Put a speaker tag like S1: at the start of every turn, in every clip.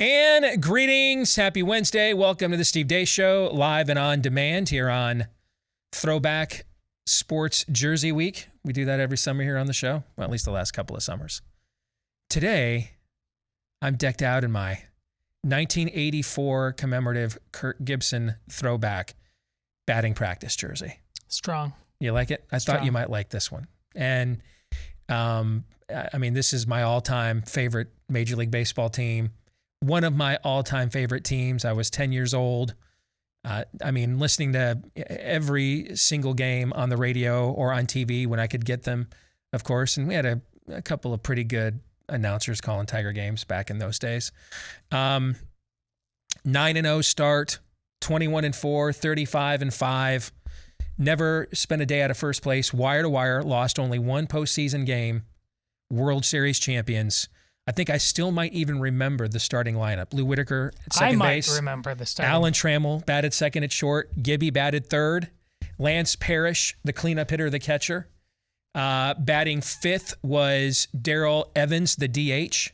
S1: And greetings. Happy Wednesday. Welcome to the Steve Deace Show, live and on demand here on Throwback Sports Jersey Week. We do that every summer here on the show, well, at least the last couple of summers. Today, I'm decked out in my 1984 commemorative Kirk Gibson throwback batting practice jersey.
S2: Strong.
S1: You like it? I thought you might like this one. And, I mean, this is my all-time favorite Major League Baseball team. One of my all-time favorite teams. I was 10 years old. I mean, listening to every single game on the radio or on TV when I could get them, of course. And we had a couple of pretty good announcers calling Tiger games back in those days. 9-0 start, 21-4, 35-5. Never spent a day out of first place. Wire to wire, lost only one postseason game. World Series champions. I think I still might even remember the starting lineup. Lou Whitaker at second base.
S2: I might remember the starting.
S1: Alan Trammell batted second at short. Gibby batted third. Lance Parrish, the cleanup hitter, the catcher. Batting fifth was Darrell Evans, the DH.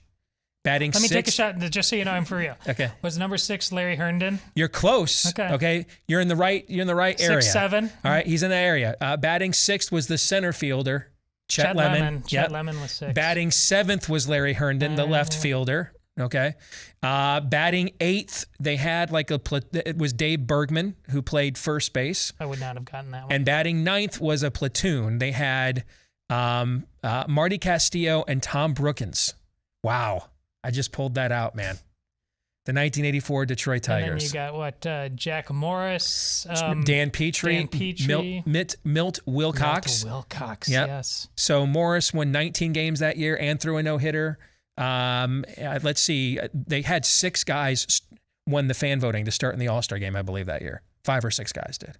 S1: Batting
S2: Let me
S1: sixth.
S2: take a shot, just so you know I'm for real.
S1: Okay.
S2: Was number 6 Larry Herndon?
S1: You're close.
S2: Okay.
S1: You're in the right area.
S2: 6'7".
S1: All right, he's in the area. Batting sixth was the center fielder, Chet Lemon.
S2: Chet Lemon was 6.
S1: Batting seventh was Larry Herndon, the left fielder. Okay. Batting eighth, they had it was Dave Bergman, who played first base.
S2: I would not have gotten that one.
S1: And batting ninth was a platoon. They had Marty Castillo and Tom Brookins. Wow. I just pulled that out, man. The 1984 Detroit Tigers.
S2: And then you got what? Jack Morris,
S1: Dan Petrie, Milt Wilcox.
S2: Milt Wilcox,
S1: Yep.
S2: yes.
S1: So Morris won 19 games that year and threw a no-hitter. Let's see. They had 6 guys won the fan voting to start in the All-Star game, I believe, that year. 5 or 6 guys did.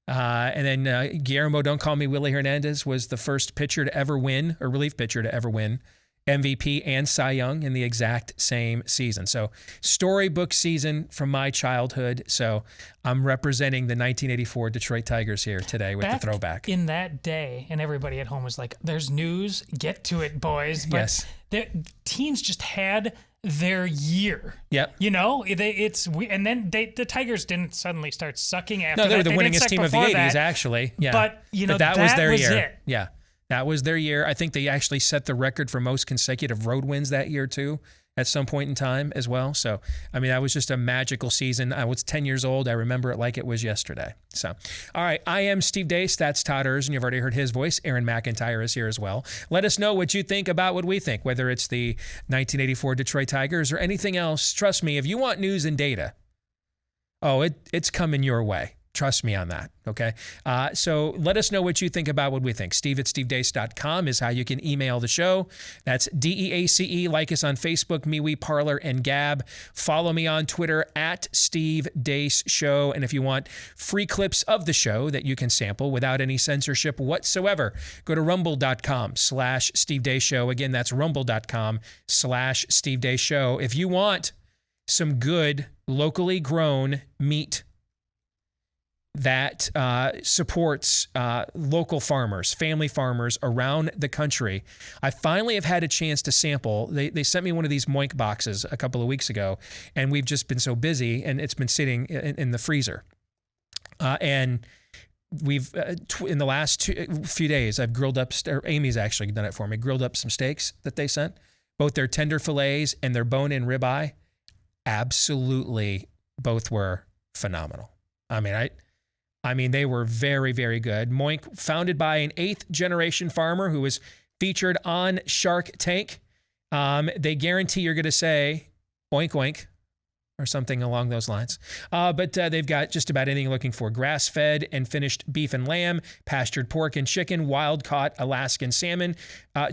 S1: And then Guillermo Don't Call Me Willie Hernandez was the first pitcher to ever win, or relief pitcher to ever win, MVP and Cy Young in the exact same season. So storybook season from my childhood. So I'm representing the 1984 Detroit Tigers here today with the throwback.
S2: In that day, and everybody at home was like, there's news, get to it, boys. But
S1: yes.
S2: The teams just had their year.
S1: Yep.
S2: You know, and then the Tigers didn't suddenly start sucking after that.
S1: No, they were the
S2: They
S1: winningest team of the 80s, actually. Yeah.
S2: But,
S1: that was their year.
S2: It.
S1: Yeah. That was their year. I think they actually set the record for most consecutive road wins that year, too, at some point in time as well. So, I mean, that was just a magical season. I was 10 years old. I remember it like it was yesterday. So, all right. I am Steve Deace. That's Todd Erzen. You've already heard his voice. Aaron McIntyre is here as well. Let us know what you think about what we think, whether it's the 1984 Detroit Tigers or anything else. Trust me, if you want news and data, it's coming your way. Trust me on that, okay? So let us know what you think about what we think. Steve@stevedeace.com is how you can email the show. That's DEACE. Like us on Facebook, MeWe, Parler, and Gab. Follow me on Twitter @Steve Deace Show. And if you want free clips of the show that you can sample without any censorship whatsoever, go to rumble.com/Steve Deace Show. Again, that's rumble.com/Steve Deace Show. If you want some good locally grown meat that supports local farmers, family farmers around the country, I finally have had a chance to sample. They sent me one of these Moink boxes a couple of weeks ago, and we've just been so busy, and it's been sitting in the freezer. And we've, in the last few days, I've grilled up, or Amy's actually done it for me, grilled up some steaks that they sent, both their tender fillets and their bone-in ribeye. Absolutely, both were phenomenal. I mean, they were very, very good. Moink, founded by an 8th-generation farmer who was featured on Shark Tank. They guarantee you're going to say, oink, oink, or something along those lines. But they've got just about anything you're looking for. Grass-fed and finished beef and lamb, pastured pork and chicken, wild-caught Alaskan salmon.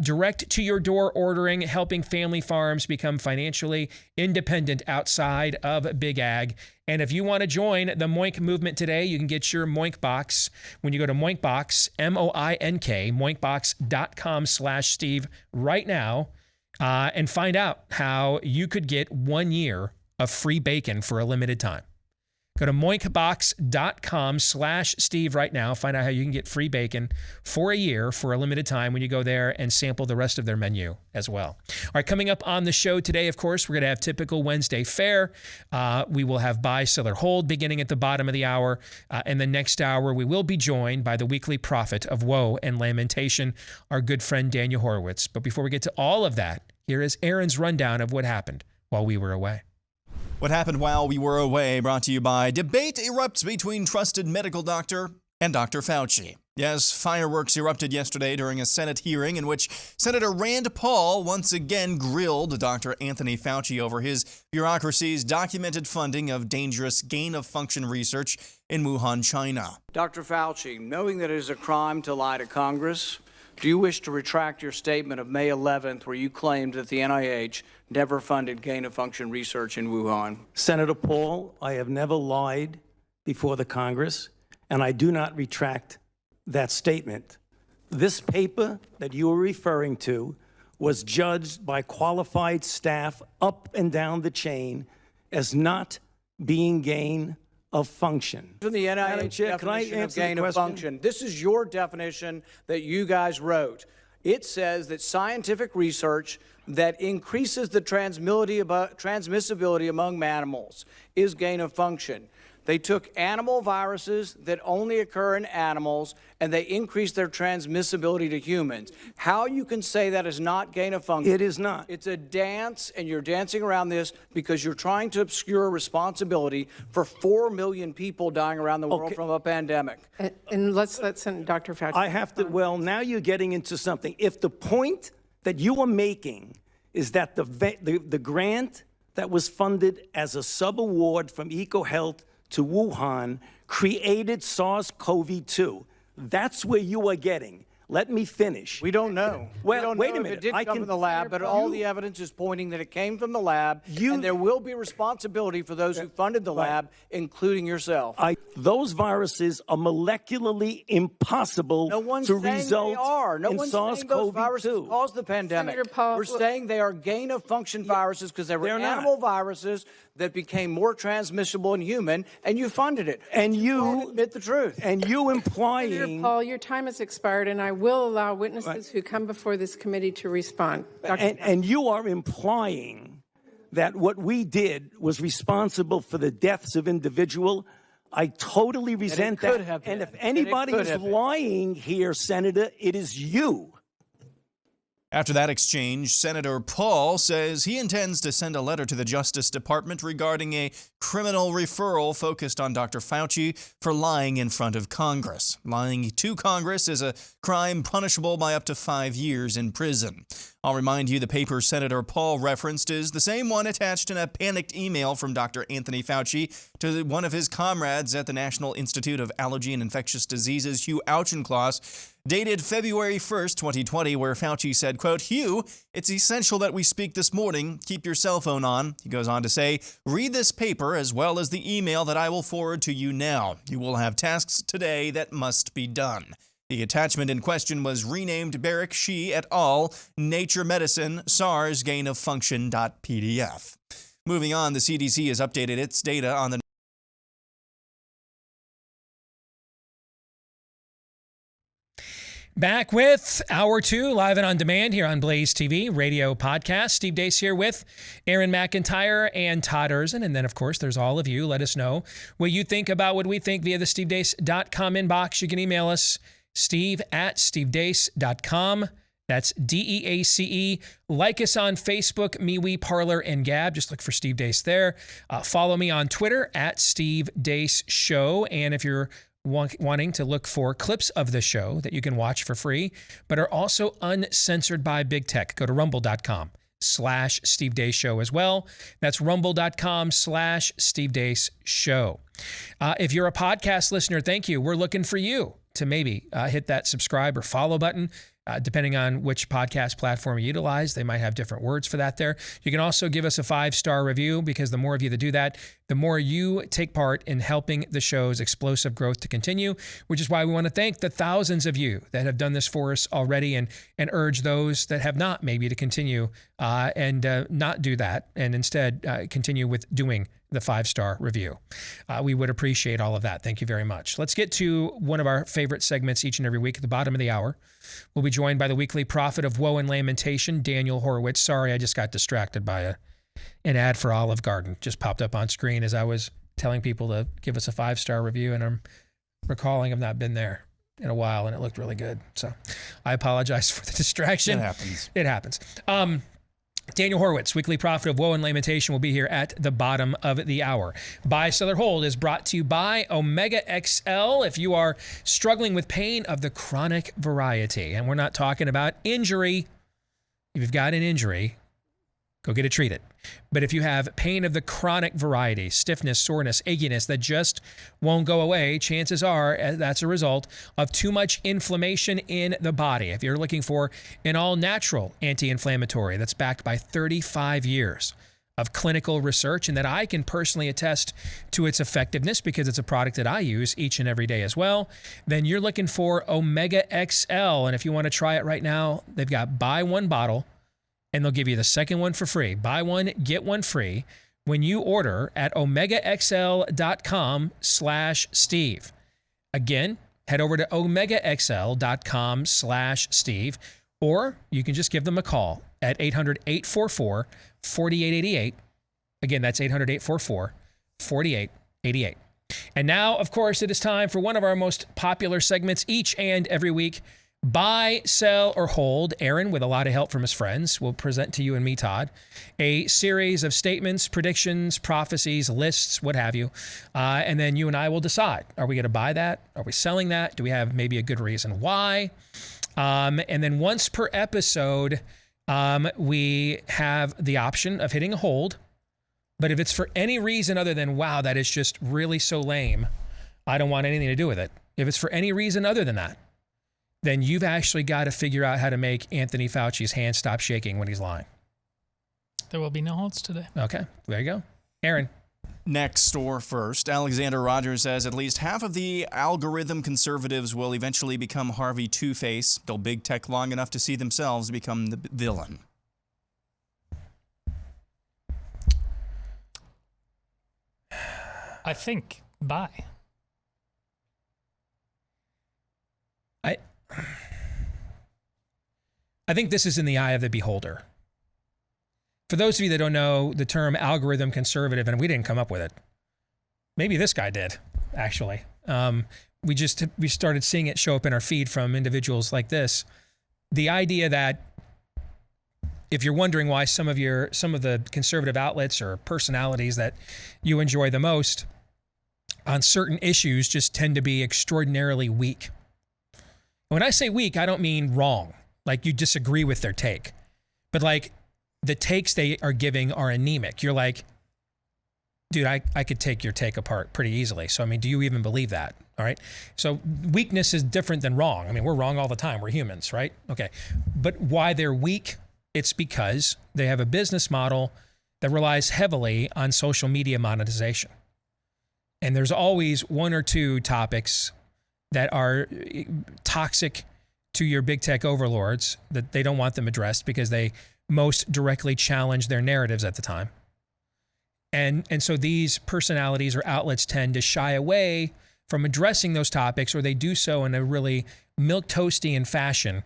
S1: Direct-to-your-door ordering, helping family farms become financially independent outside of Big Ag. And if you want to join the Moink movement today, you can get your Moink box when you go to Moinkbox, M-O-I-N-K, moinkbox.com/Steve right now, and find out how you could get 1 year of free bacon for a limited time. Go to moinkbox.com/Steve right now. Find out how you can get free bacon for a year for a limited time when you go there and sample the rest of their menu as well. All right, coming up on the show today, of course, we're going to have typical Wednesday fare. We will have buy, sell, or hold beginning at the bottom of the hour. And the next hour, we will be joined by the weekly prophet of woe and lamentation, our good friend Daniel Horowitz. But before we get to all of that, here is Aaron's rundown of what happened while we were away.
S3: What happened while we were away, brought to you by debate erupts between trusted medical doctor and Dr. Fauci. Yes, fireworks erupted yesterday during a Senate hearing in which Senator Rand Paul once again grilled Dr. Anthony Fauci over his bureaucracy's documented funding of dangerous gain-of-function research in Wuhan, China.
S4: Dr. Fauci, knowing that it is a crime to lie to Congress, do you wish to retract your statement of May 11th where you claimed that the NIH never funded gain-of-function research in Wuhan?
S5: Senator Paul, I have never lied before the Congress, and I do not retract that statement. This paper that you are referring to was judged by qualified staff up and down the chain as not being gain of function.
S4: From the NIH definition of gain of function, this is your definition that you guys wrote. It says that scientific research that increases the transmissibility among mammals is gain of function. They took animal viruses that only occur in animals and they increased their transmissibility to humans. How you can say that is not gain of function?
S5: It is not.
S4: It's a dance, and you're dancing around this because you're trying to obscure responsibility for 4 million people dying around the world from a pandemic.
S6: And let's let Dr. Fauci.
S5: I have to, well, now you're getting into something. If the point that you are making is that the grant that was funded as a sub-award from EcoHealth to Wuhan created SARS-CoV-2. That's where you are getting. Let me finish.
S4: We don't know.
S5: Well,
S4: we don't
S5: wait
S4: know
S5: a minute.
S4: If it did come from the lab, but all the evidence is pointing that it came from the lab, and there will be responsibility for those who funded the lab, including yourself.
S5: Those viruses are molecularly impossible to result in SARS-CoV-2.
S4: Those viruses caused the pandemic.
S6: Senator Paul,
S4: we're saying they are gain-of-function viruses because they were animal viruses that became more transmissible in human, and you funded it.
S5: And you
S4: admit the truth.
S5: And you implying...
S6: Senator Paul, your time has expired, and I will allow witnesses who come before this committee to respond.
S5: And you are implying that what we did was responsible for the deaths of individuals. I totally resent that. And if anybody is lying here, Senator, it is you.
S3: After that exchange, Senator Paul says he intends to send a letter to the Justice Department regarding a criminal referral focused on Dr. Fauci for lying in front of Congress. Lying to Congress is a crime punishable by up to 5 years in prison. I'll remind you the paper Senator Paul referenced is the same one attached in a panicked email from Dr. Anthony Fauci to one of his comrades at the National Institute of Allergy and Infectious Diseases, Hugh Auchincloss, dated February 1st, 2020, where Fauci said, quote, "Hugh, it's essential that we speak this morning. Keep your cell phone on." He goes on to say, "Read this paper as well as the email that I will forward to you now. You will have tasks today that must be done." The attachment in question was renamed Barrick Shee et al. Nature Medicine SARS Gain of Function.pdf. Moving on, the CDC has updated its data on the
S1: Back with Hour 2, live and on demand here on Blaze TV, radio podcast. Steve Deace here with Aaron McIntyre and Todd Erzin. And then, of course, there's all of you. Let us know what you think about what we think via the stevedeace.com inbox. You can email us, steve@stevedeace.com. That's DEACE. Like us on Facebook, MeWe, Parler, and Gab. Just look for Steve Deace there. Follow me on Twitter @Steve Deace Show. And if you're wanting to look for clips of the show that you can watch for free, but are also uncensored by big tech, go to rumble.com/Steve Deace Show as well. That's rumble.com/Steve Deace Show. If you're a podcast listener, thank you. We're looking for you to maybe hit that subscribe or follow button. Depending on which podcast platform you utilize, they might have different words for that there. You can also give us a 5-star review, because the more of you that do that, the more you take part in helping the show's explosive growth to continue, which is why we want to thank the thousands of you that have done this for us already, and urge those that have not maybe to continue and not do that, and instead continue with doing the 5-star review. We would appreciate all of that. Thank you very much. Let's get to one of our favorite segments each and every week at the bottom of the hour. We'll be joined by the weekly prophet of woe and lamentation, Daniel Horowitz. Sorry, I just got distracted by an ad for Olive Garden. Just popped up on screen as I was telling people to give us a 5-star review, and I'm recalling I've not been there in a while, and it looked really good. So I apologize for the distraction.
S3: It happens.
S1: It happens. Daniel Horowitz, weekly prophet of woe and lamentation, will be here at the bottom of the hour. Buy, Sell, or Hold is brought to you by Omega XL. If you are struggling with pain of the chronic variety, and we're not talking about injury, if you've got an injury, go get it treated. But if you have pain of the chronic variety, stiffness, soreness, achiness that just won't go away, chances are that's a result of too much inflammation in the body. If you're looking for an all-natural anti-inflammatory that's backed by 35 years of clinical research and that I can personally attest to its effectiveness because it's a product that I use each and every day as well, then you're looking for Omega XL. And if you want to try it right now, they've got buy one bottle, and they'll give you the second one for free. Buy one, get one free when you order at omegaxl.com/Steve. Again, head over to omegaxl.com/Steve, or you can just give them a call at 800-844-4888. Again, that's 800-844-4888. And now, of course, it is time for one of our most popular segments each and every week. Buy, Sell, or Hold. Aaron, with a lot of help from his friends, will present to you and me, Todd, a series of statements, predictions, prophecies, lists, what have you. And then you and I will decide, are we going to buy that? Are we selling that? Do we have maybe a good reason why? And then once per episode, we have the option of hitting a hold. But if it's for any reason other than, wow, that is just really so lame, I don't want anything to do with it. If it's for any reason other than that, then you've actually got to figure out how to make Anthony Fauci's hand stop shaking when he's lying.
S2: There will be no holds today.
S1: Okay, there you go. Aaron.
S3: Next or first, Alexander Rogers says at least half of the algorithm conservatives will eventually become Harvey Two-Face. They'll big tech long enough to see themselves become the villain.
S2: I think buy.
S1: I think this is in the eye of the beholder. For those of you that don't know the term algorithm conservative, and we didn't come up with it, maybe this guy did, actually. We started seeing it show up in our feed from individuals like this. The idea that if you're wondering why some of the conservative outlets or personalities that you enjoy the most on certain issues just tend to be extraordinarily weak. When I say weak, I don't mean wrong, like you disagree with their take, but like the takes they are giving are anemic. You're like, dude, I could take your take apart pretty easily. So, I mean, do you even believe that? All right. So weakness is different than wrong. I mean, we're wrong all the time. We're humans, right? Okay. But why they're weak? It's because they have a business model that relies heavily on social media monetization. And there's always one or two topics that are toxic to your big tech overlords that they don't want them addressed because they most directly challenge their narratives at the time. And so these personalities or outlets tend to shy away from addressing those topics, or they do so in a really milquetoastian fashion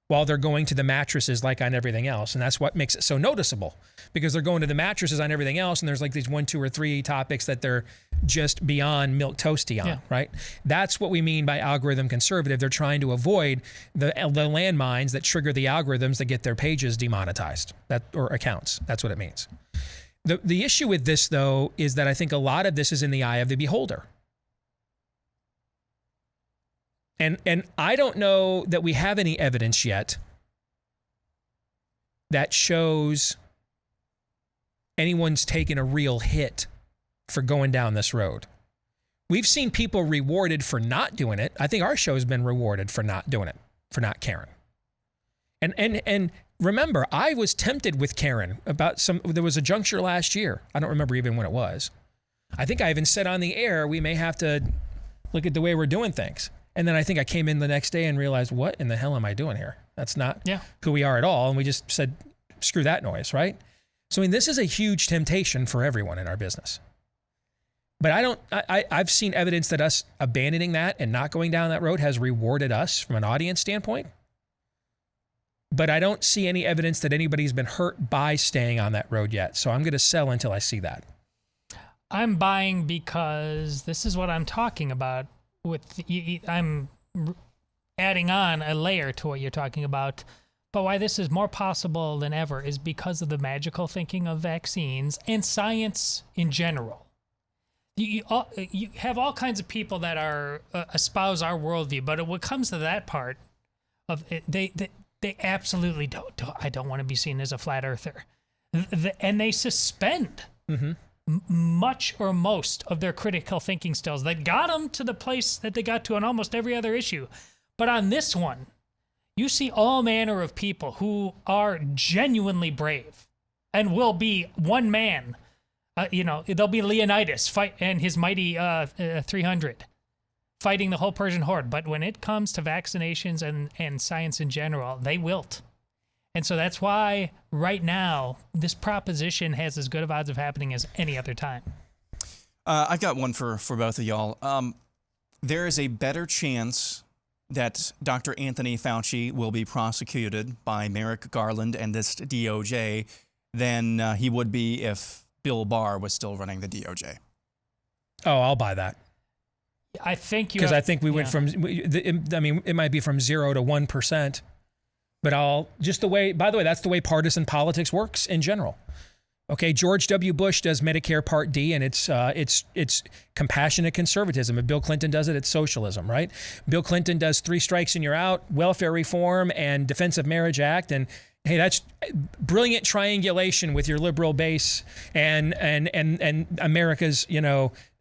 S1: while they're going to the mattresses like on everything else. And that's what makes it so noticeable, because they're going to the mattresses on everything else, and there's like these 1, 2, or 3 topics that they're just beyond milquetoasty on, right? That's what we mean by algorithm conservative. They're trying to avoid the landmines that trigger the algorithms that get their pages demonetized, or accounts. That's what it means. The issue with this, though, is that I think a lot of this is in the eye of the beholder. And I don't know that we have any evidence yet that shows anyone's taken a real hit for going down this road. We've seen people rewarded for not doing it. I think our show has been rewarded for not doing it, for not caring. And remember, I was tempted with Karen about there was a juncture last year. I don't remember even when it was. I think I even said on the air, we may have to look at the way we're doing things. And then I think I came in the next day and realized, what in the hell am I doing here? That's not who we are at all. And we just said, screw that noise, right? So, I mean, this is a huge temptation for everyone in our business. But I've seen evidence that us abandoning that and not going down that road has rewarded us from an audience standpoint. But I don't see any evidence that anybody's been hurt by staying on that road yet. So I'm going to sell until I see that.
S2: I'm buying because this is what I'm talking about. I'm adding on a layer to what you're talking about. But why this is more possible than ever is because of the magical thinking of vaccines and science in general. You have all kinds of people that are espouse our worldview, but when it comes to that part of it, they absolutely don't. I don't want to be seen as a flat earther, and they suspend much or most of their critical thinking skills that got them to the place that they got to on almost every other issue. But on this one, you see all manner of people who are genuinely brave and will be one man. There'll be Leonidas fight and his mighty 300 fighting the whole Persian horde. But when it comes to vaccinations and science in general, they wilt. And so that's why right now this proposition has as good of odds of happening as any other time.
S3: I've got one for both of y'all. There is a better chance that Dr. Anthony Fauci will be prosecuted by Merrick Garland and this DOJ than he would be if Bill Barr was still running the DOJ. Oh,
S1: I'll buy that.
S2: I think
S1: because I think we went from. I mean, it might be from 0 to 1%, but just the way. By the way, that's the way partisan politics works in general. Okay, George W. Bush does Medicare Part D, and it's compassionate conservatism. If Bill Clinton does it, it's socialism, right? Bill Clinton does 3 strikes and you're out, welfare reform, and Defense of Marriage Act, and hey, that's brilliant triangulation with your liberal base and America's,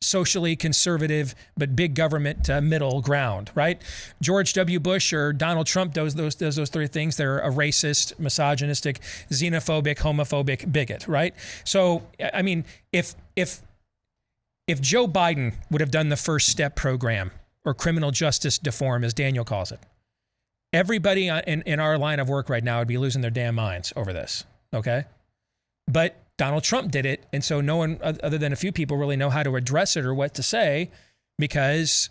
S1: socially conservative but big government middle ground, right? George W. Bush or Donald Trump does those 3 things. They're a racist, misogynistic, xenophobic, homophobic bigot, right? So, I mean, if Joe Biden would have done the First Step program or criminal justice reform, as Daniel calls it, everybody in our line of work right now would be losing their damn minds over this, okay? But Donald Trump did it, and so no one other than a few people really know how to address it or what to say because,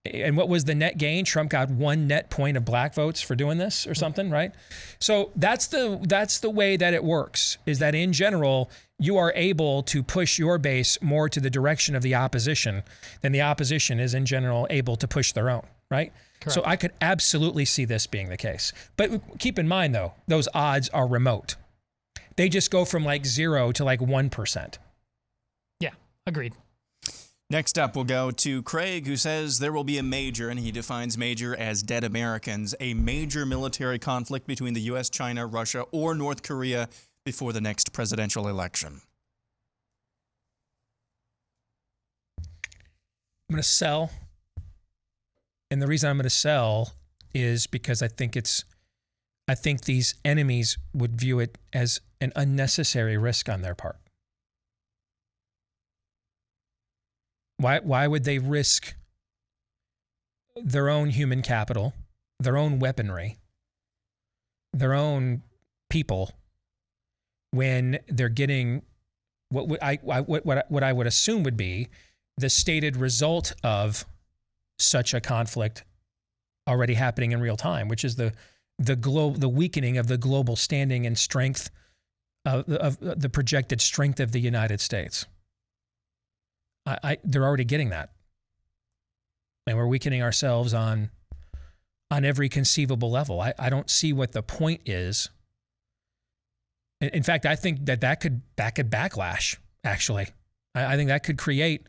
S1: and what was the net gain? Trump got 1 net point of black votes for doing this or something, right? So that's the way that it works, is that in general, you are able to push your base more to the direction of the opposition than the opposition is in general able to push their own, right? Correct. So I could absolutely see this being the case. But keep in mind, though, those odds are remote. They just go from like 0 to like 1%.
S2: Yeah, agreed.
S3: Next up, we'll go to Craig, who says there will be a major, and he defines major as dead Americans, a major military conflict between the U.S., China, Russia, or North Korea before the next presidential election.
S1: I'm going to sell. And the reason I'm going to sell is because I think these enemies would view it as an unnecessary risk on their part. Why would they risk their own human capital, their own weaponry, their own people when they're getting what I would assume would be the stated result of such a conflict already happening in real time, which is the weakening of the global standing and strength of the projected strength of the United States. They're already getting that, and we're weakening ourselves on every conceivable level. I don't see what the point is. In fact, I think that could backlash. Actually, I think that could create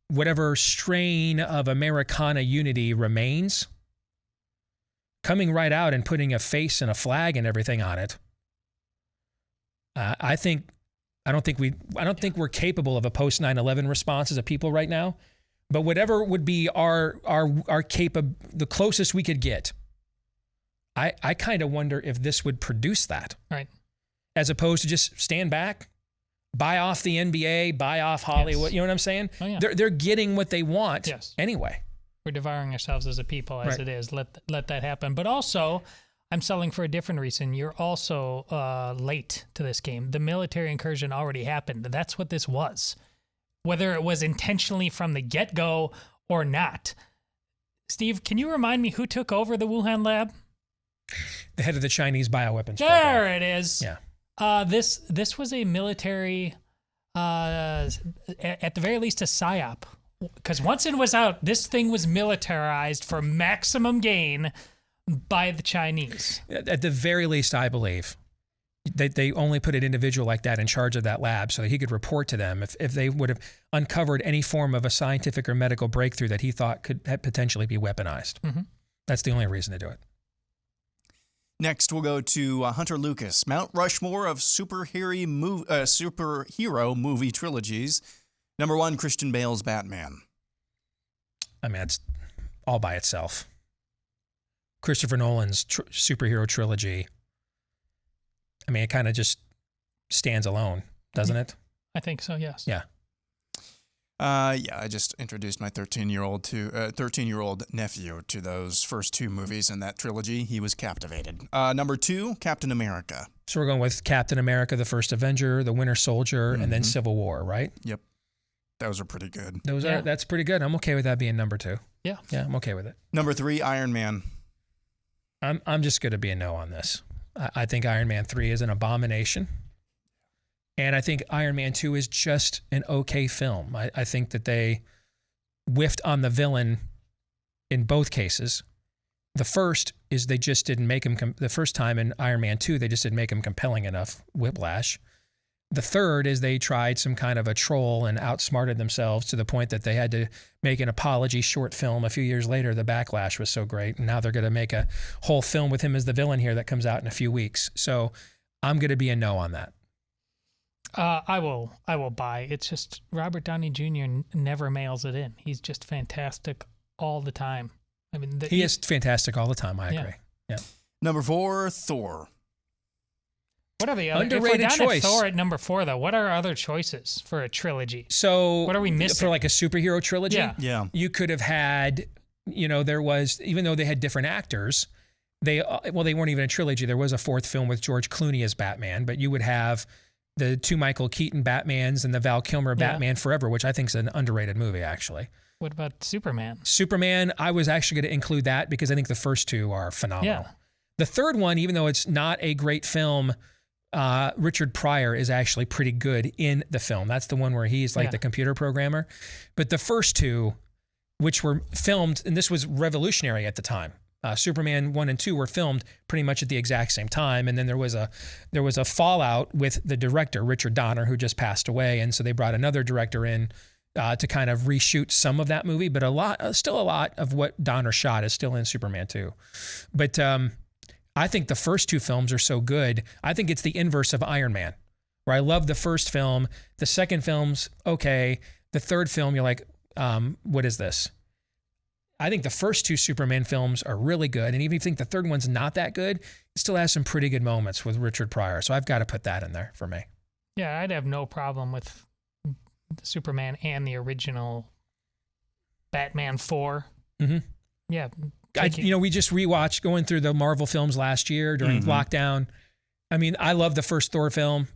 S1: whatever strain of Americana unity remains, coming right out and putting a face and a flag and everything on it. I don't think we're capable of a post 9/11 response as a people right now. But whatever would be our the closest we could get, I kind of wonder if this would produce that,
S2: right?
S1: As opposed to just stand back, buy off the NBA, buy off Hollywood. Yes. You know what I'm saying?
S2: Oh, yeah.
S1: They're getting what they want anyway.
S2: We're devouring ourselves as a people as it is. Let that happen. But also, I'm selling for a different reason. You're also late to this game. The military incursion already happened. That's what this was. whether it was intentionally from the get-go or not. Steve, can you remind me who took over the Wuhan lab?
S1: The head of the Chinese bioweapons program.
S2: There it is.
S1: Yeah.
S2: This was a military, at the very least, a psyop. Because once it was out, this thing was militarized for maximum gain by the Chinese.
S1: At the very least, I believe. They only put an individual like that in charge of that lab so that he could report to them if they would have uncovered any form of a scientific or medical breakthrough that he thought could potentially be weaponized.
S2: Mm-hmm.
S1: That's the only reason to do it.
S3: Next, we'll go to Hunter Lucas, Mount Rushmore of superhero movie trilogies. Number 1, Christian Bale's Batman.
S1: I mean, it's all by itself. Christopher Nolan's superhero trilogy. I mean, it kind of just stands alone, doesn't it?
S2: I think so, yes.
S1: Yeah.
S3: I just introduced my 13-year-old nephew to those first 2 movies in that trilogy. He was captivated. Number 2, Captain America.
S1: So we're going with Captain America, the First Avenger, the Winter Soldier, and then Civil War, right?
S3: Yep. Those are pretty good.
S1: That's pretty good. I'm okay with that being number 2.
S2: Yeah.
S1: Yeah, I'm okay with it.
S3: Number 3, Iron Man.
S1: I'm just going to be a no on this. I think Iron Man 3 is an abomination. And I think Iron Man 2 is just an okay film. I think that they whiffed on the villain in both cases. The first is they just didn't make him, the first time in Iron Man 2, they just didn't make him compelling enough, whiplash. The third is they tried some kind of a troll and outsmarted themselves to the point that they had to make an apology short film a few years later. The backlash was so great. And now they're going to make a whole film with him as the villain here that comes out in a few weeks. So I'm going to be a no on that.
S2: I will buy. It's just Robert Downey Jr. never mails it in. He's just fantastic all the time. I mean,
S1: he is fantastic all the time. I agree. Yeah.
S3: Number 4, Thor.
S2: What are the other
S1: underrated
S2: if we're down
S1: choice?
S2: At Thor at number 4, though, what are our other choices for a trilogy?
S1: So
S2: what are we missing
S1: for like a superhero trilogy?
S3: Yeah.
S1: You could have had, there was, even though they had different actors, they weren't even a trilogy. There was a 4th film with George Clooney as Batman, but you would have the 2 Michael Keaton Batmans and the Val Kilmer Batman Forever, which I think is an underrated movie, actually.
S2: What about Superman?
S1: Superman, I was actually going to include that because I think the first 2 are phenomenal.
S2: Yeah.
S1: The third one, even though it's not a great film, Richard Pryor is actually pretty good in the film. That's the one where he's like the computer programmer. But the first 2, which were filmed, and this was revolutionary at the time. Superman 1 and 2 were filmed pretty much at the exact same time, and then there was a fallout with the director Richard Donner, who just passed away, and so they brought another director in to kind of reshoot some of that movie. But still a lot of what Donner shot is still in Superman 2. But I think the first 2 films are so good. I think it's the inverse of Iron Man, where I love the first film, the second film's okay, the third film you're like, what is this? I think the first 2 Superman films are really good, and even if you think the third one's not that good, it still has some pretty good moments with Richard Pryor. So I've got to put that in there for me.
S2: Yeah, I'd have no problem with Superman and the original Batman 4.
S1: Mm-hmm.
S2: Yeah.
S1: We just rewatched going through the Marvel films last year during lockdown. I mean, I love the first Thor film.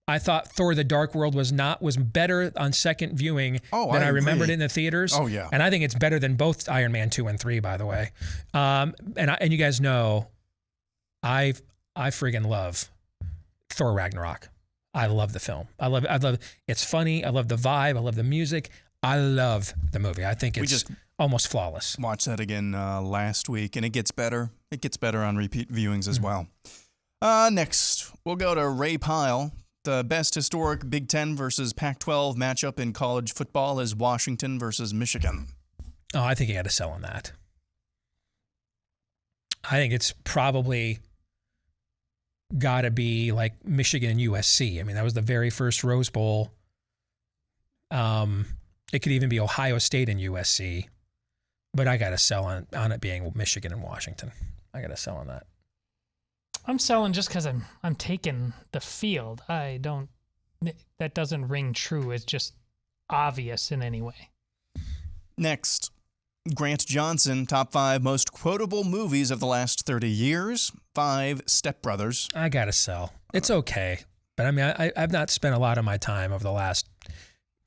S1: I thought Thor: The Dark World was better on second viewing than I remembered it in the theaters.
S3: Oh yeah,
S1: and I think it's better than both Iron Man 2 and 3, by the way. And you guys know, I friggin' love Thor: Ragnarok. I love the film. I love it's funny. I love the vibe. I love the music. I love the movie. I think it's almost flawless.
S3: Watched that again last week, and it gets better. It gets better on repeat viewings as well. Next, we'll go to Ray Pyle. The best historic Big Ten versus Pac-12 matchup in college football is Washington versus Michigan.
S1: Oh, I think you got to sell on that. I think it's probably got to be like Michigan and USC. I mean, that was the very first Rose Bowl. It could even be Ohio State and USC. But I got to sell on it being Michigan and Washington. I got to sell on that.
S2: I'm selling just because I'm taking the field. That doesn't ring true as just obvious in any way.
S3: Next, Grant Johnson, top 5 most quotable movies of the last 30 years. 5 Step Brothers.
S1: I got to sell. It's okay. But I mean, I've not spent a lot of my time over the last,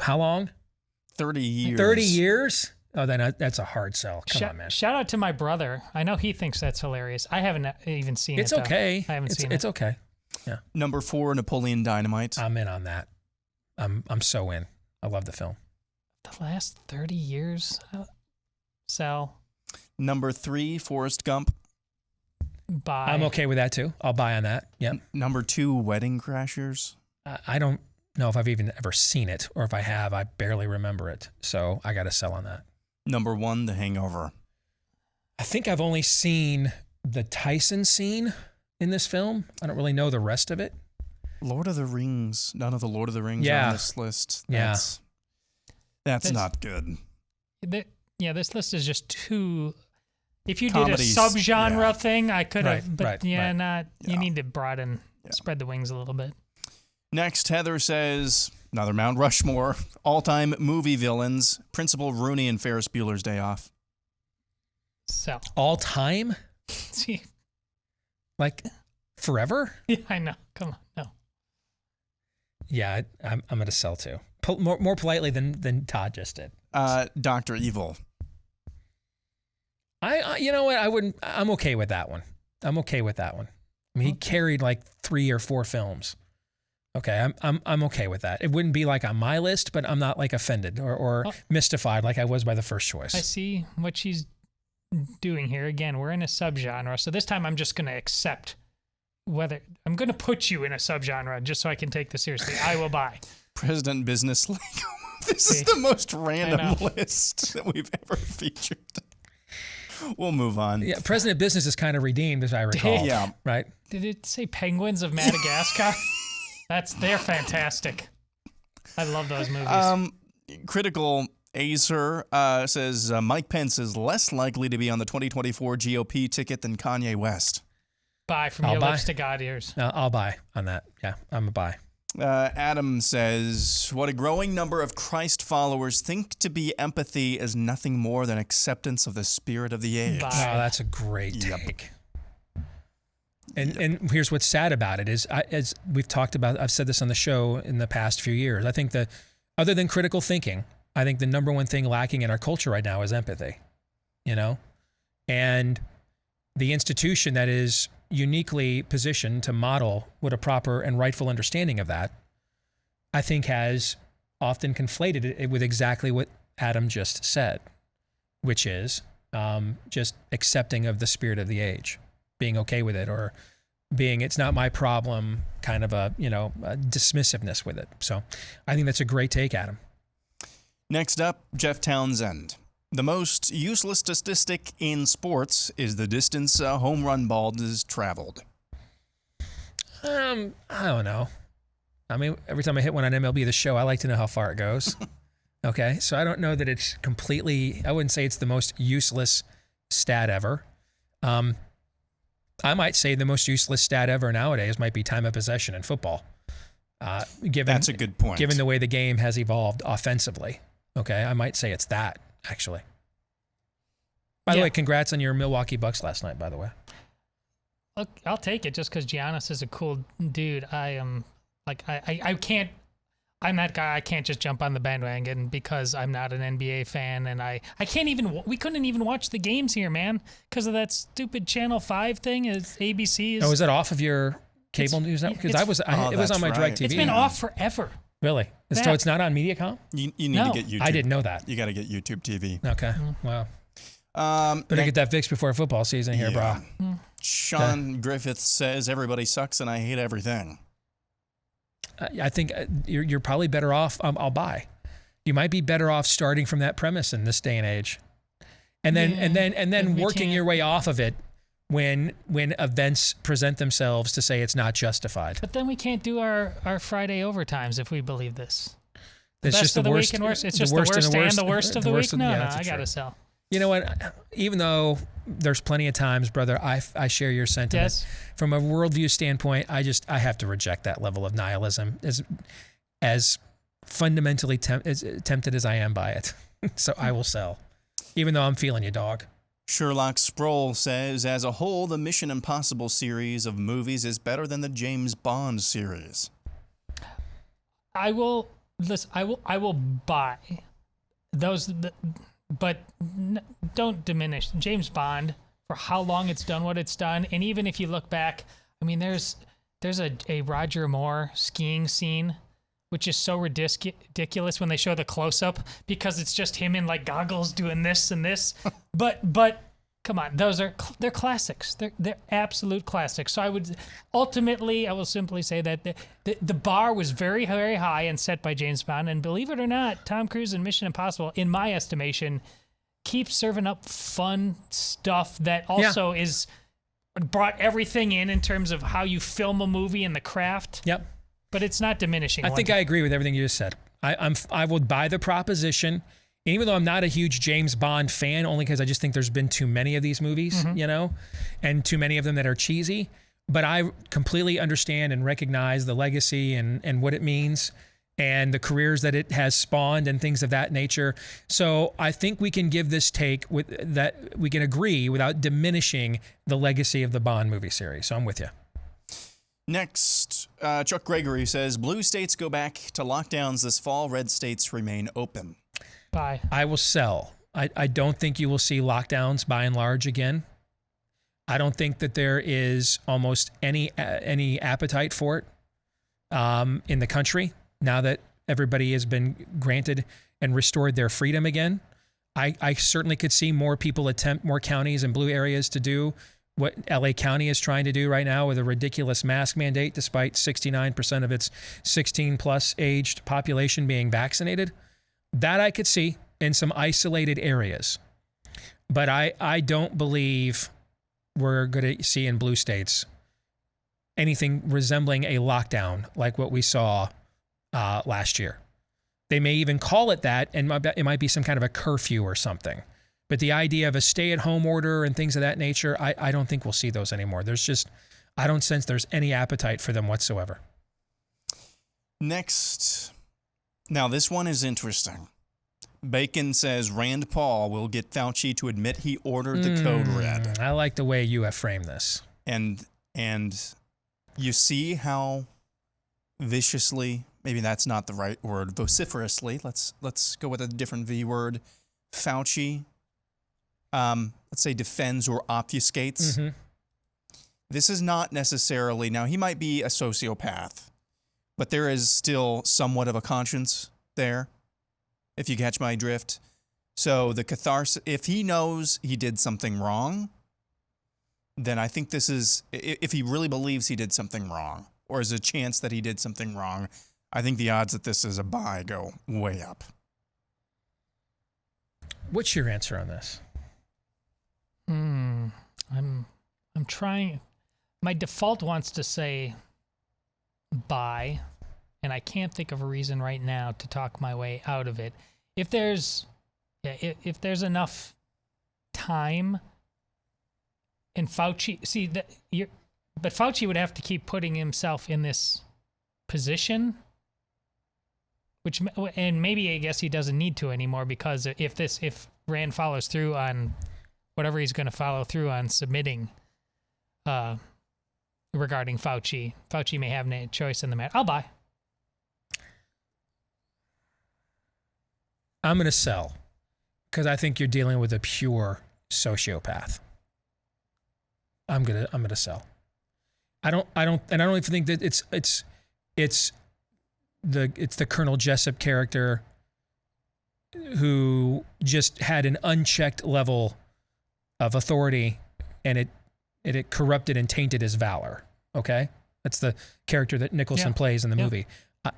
S1: how long?
S3: 30 years.
S1: 30 years? Oh, then that's a hard sell. Come on, man.
S2: Shout out to my brother. I know he thinks that's hilarious. I haven't even seen it.
S1: It's okay.
S2: I haven't seen it.
S1: It's okay. Yeah.
S3: Number 4, Napoleon Dynamite.
S1: I'm in on that. I'm so in. I love the film.
S2: The last 30 years? Sell.
S3: Number 3, Forrest Gump.
S2: Buy.
S1: I'm okay with that too. I'll buy on that. Yep.
S3: Number 2, Wedding Crashers.
S1: I don't know if I've even ever seen it, or if I have, I barely remember it. So I got to sell on that.
S3: Number 1, The Hangover.
S1: I think I've only seen the Tyson scene in this film. I don't really know the rest of it.
S3: Lord of the Rings. None of the Lord of the Rings are on this list. That's not good.
S2: This list is just too. If you
S3: Comedies,
S2: did a subgenre thing, I could have.
S1: Right, right.
S2: You need to broaden, spread the wings a little bit.
S3: Next, Heather says, another Mount Rushmore, all-time movie villains, Principal Rooney and Ferris Bueller's Day Off.
S2: So.
S1: All time?
S2: See.
S1: Like forever?
S2: Yeah, I know. Come on, no.
S1: Yeah, I'm going to sell too. More politely than Todd just did.
S3: Dr. Evil.
S1: You know what? I'm okay with that one. I mean, he carried like 3 or 4 films. Okay, I'm okay with that. It wouldn't be like on my list, but I'm not like offended or mystified like I was by the first choice.
S2: I see what she's doing here. Again, we're in a subgenre, so this time I'm just going to accept whether I'm going to put you in a subgenre just so I can take this seriously. I will buy.
S3: President Business League. This is the most random list that we've ever featured. We'll move on. Yeah,
S1: President Business is kind of redeemed, as I recall.
S3: Yeah.
S1: Right?
S2: Did it say Penguins of Madagascar? They're fantastic. I love those movies.
S3: Critical Acer says Mike Pence is less likely to be on the 2024 GOP ticket than Kanye West.
S2: Buy from your lips to God ears.
S1: I'll buy on that. Yeah, I'm a buy.
S3: Adam says, what a growing number of Christ followers think to be empathy is nothing more than acceptance of the spirit of the age.
S2: Bye.
S1: Oh, that's a great take. And here's what's sad about it is, as we've talked about, I've said this on the show in the past few years, I think that other than critical thinking, I think the number one thing lacking in our culture right now is empathy, you know? And the institution that is uniquely positioned to model what a proper and rightful understanding of that, I think has often conflated it with exactly what Adam just said, which is just accepting of the spirit of the age, being okay with it, or being it's not my problem, kind of a dismissiveness with it. So I think that's a great take, Adam.
S3: Next up, Jeff Townsend. The most useless statistic in sports is the distance a home run ball is traveled.
S1: I don't know. I mean, every time I hit one on MLB The Show, I like to know how far it goes. Okay, so I don't know that it's completely, I wouldn't say it's the most useless stat ever. I might say the most useless stat ever nowadays might be time of possession in football.
S3: That's a good point.
S1: Given the way the game has evolved offensively. Okay, I might say it's that, actually. By the way, congrats on your Milwaukee Bucks last night, by the way.
S2: Look, I'll take it just because Giannis is a cool dude. I am, I can't, I'm that guy. I can't just jump on the bandwagon because I'm not an NBA fan, and I can't even, we couldn't even watch the games here, man, because of that stupid Channel 5 thing. ABC is.
S1: Oh, is that off of your cable news network? Because it was on my DirecTV.
S2: It's been off forever.
S1: Really? So it's not on MediaCom?
S3: You need to get YouTube.
S1: I didn't know that.
S3: You got to get YouTube TV.
S1: Okay. Wow. Better get that fixed before football season here, bro.
S3: Sean Griffith says everybody sucks and I hate everything.
S1: I think you're probably better off. I'll buy. You might be better off starting from that premise in this day and age, and then working your way off of it when events present themselves to say it's not justified.
S2: But then we can't do our Friday overtimes if we believe this. The
S1: it's
S2: best
S1: just
S2: of
S1: the worst.
S2: Week and worst. It's just the worst and the worst of the week. No, I gotta sell.
S1: You know what? Even though there's plenty of times, brother, I share your sentiment.
S2: Yes.
S1: From a worldview standpoint, I have to reject that level of nihilism as fundamentally tempted as I am by it. So I will sell, even though I'm feeling you, dog.
S3: Sherlock Sproul says, as a whole, the Mission Impossible series of movies is better than the James Bond series.
S2: I will buy. don't diminish James Bond for how long it's done what it's done. And even if you look back, I mean, there's a Roger Moore skiing scene, which is so ridiculous when they show the close-up because it's just him in like goggles doing this and this. but come on, they're classics. They're absolute classics. So I will simply say that the bar was very, very high and set by James Bond. And believe it or not, Tom Cruise in Mission Impossible, in my estimation, keeps serving up fun stuff that also is brought everything in terms of how you film a movie and the craft.
S1: Yep.
S2: But it's not diminishing.
S1: I think I agree with everything you just said. I would buy the proposition, even though I'm not a huge James Bond fan, only because I just think there's been too many of these movies, and too many of them that are cheesy. But I completely understand and recognize the legacy and what it means and the careers that it has spawned and things of that nature. So I think we can give this take that we can agree without diminishing the legacy of the Bond movie series. So I'm with you.
S3: Next, Chuck Gregory says, blue states go back to lockdowns this fall. Red states remain open.
S2: Bye.
S1: I will sell. I don't think you will see lockdowns by and large again. I don't think that there is almost any appetite for it in the country now that everybody has been granted and restored their freedom again. I certainly could see more people attempt, more counties and blue areas to do what LA County is trying to do right now with a ridiculous mask mandate, despite 69% of its 16-plus aged population being vaccinated. That I could see in some isolated areas. But I don't believe we're going to see in blue states anything resembling a lockdown like what we saw last year. They may even call it that, and it might be some kind of a curfew or something. But the idea of a stay-at-home order and things of that nature, I don't think we'll see those anymore. I don't sense there's any appetite for them whatsoever.
S3: Next. Now, this one is interesting. Bacon says Rand Paul will get Fauci to admit he ordered the code red.
S1: I like the way you have framed this.
S3: And you see how viciously, maybe that's not the right word, vociferously, let's go with a different V word, Fauci, let's say defends or obfuscates. Mm-hmm. This is not necessarily, now he might be a sociopath, but there is still somewhat of a conscience there, if you catch my drift. So the catharsis, if he knows he did something wrong, then I think this is, if he really believes he did something wrong, or is a chance that he did something wrong, I think the odds that this is a buy go way up.
S1: What's your answer on this?
S2: I'm trying. My default wants to say buy, and I can't think of a reason right now to talk my way out of it. If there's enough time, and Fauci, but Fauci would have to keep putting himself in this position, and maybe I guess he doesn't need to anymore, because if Rand follows through on whatever he's going to follow through on submitting regarding Fauci may have no choice in the matter. I'll buy.
S1: I'm going to sell, because I think you're dealing with a pure sociopath. I'm gonna sell. I don't even think that it's the Colonel Jessup character who just had an unchecked level of authority, and it corrupted and tainted his valor. Okay, that's the character that Nicholson plays in the movie.